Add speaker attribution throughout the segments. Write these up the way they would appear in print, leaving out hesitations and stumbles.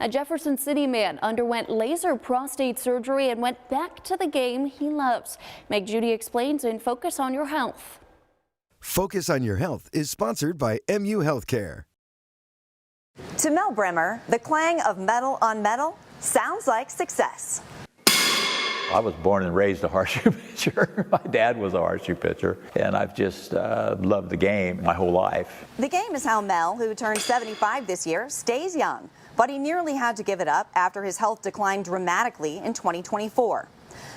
Speaker 1: A Jefferson City man underwent laser prostate surgery and went back to the game he loves. Meg Judy explains in Focus on Your Health.
Speaker 2: Focus on Your Health is sponsored by MU Healthcare.
Speaker 3: To Mel Bruemmer, the clang of metal on metal sounds like success.
Speaker 4: I was born and raised a horseshoe pitcher. My dad was a horseshoe pitcher, and I've just loved the game my whole life.
Speaker 3: The game is how Mel, who turned 75 this year, stays young. But he nearly had to give it up after his health declined dramatically in 2024.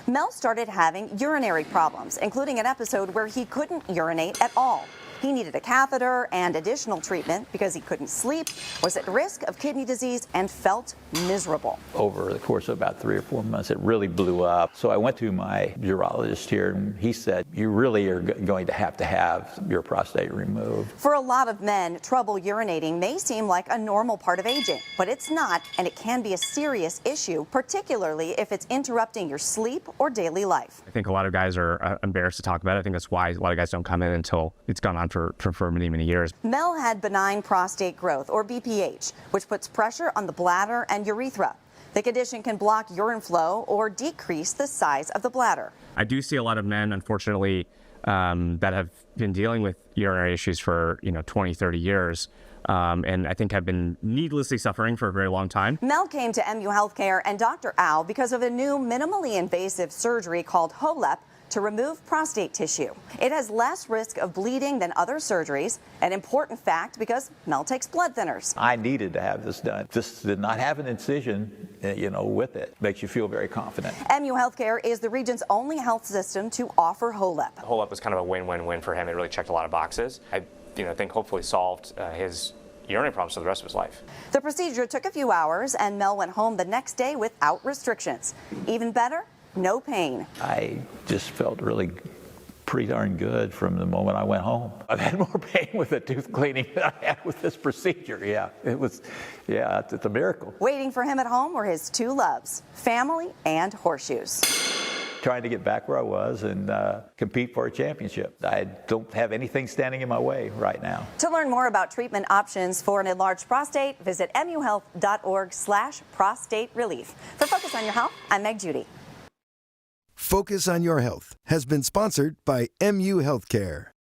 Speaker 3: Mel started having urinary problems, including an episode where he couldn't urinate at all. He needed a catheter and additional treatment because he couldn't sleep, was at risk of kidney disease, and felt miserable.
Speaker 4: Over the course of about 3 or 4 months, it really blew up. So I went to my urologist here, and he said, you really are going to have your prostate removed.
Speaker 3: For a lot of men, trouble urinating may seem like a normal part of aging, but it's not, and it can be a serious issue, particularly if it's interrupting your sleep or daily life.
Speaker 5: I think a lot of guys are embarrassed to talk about it. I think that's why a lot of guys don't come in until it's gone on for many, many years.
Speaker 3: Mel had benign prostate growth, or BPH, which puts pressure on the bladder and urethra. The condition can block urine flow or decrease the size of the bladder.
Speaker 5: I do see a lot of men, unfortunately, that have been dealing with urinary issues for 20, 30 years. And I think have been needlessly suffering for a very long time.
Speaker 3: Mel came to MU Healthcare and Dr. Al because of a new minimally invasive surgery called HoLEP to remove prostate tissue. It has less risk of bleeding than other surgeries, an important fact because Mel takes blood thinners.
Speaker 4: I needed to have this done. This did not have an incision, with it. Makes you feel very confident.
Speaker 3: MU Healthcare is the region's only health system to offer HoLEP.
Speaker 6: HoLEP was kind of a win-win-win for him. It really checked a lot of boxes. I think hopefully solved his urinary problems for the rest of his life.
Speaker 3: The procedure took a few hours, and Mel went home the next day without restrictions. Even better, no pain.
Speaker 4: I just felt really pretty darn good from the moment I went home. I've had more pain with the tooth cleaning than I had with this procedure. It's a miracle.
Speaker 3: Waiting for him at home were his two loves, family and horseshoes.
Speaker 4: Trying to get back where I was and compete for a championship. I don't have anything standing in my way right now.
Speaker 3: To learn more about treatment options for an enlarged prostate, visit muhealth.org/prostate relief. For Focus on Your Health, I'm Meg Judy.
Speaker 2: Focus on Your Health has been sponsored by MU Healthcare.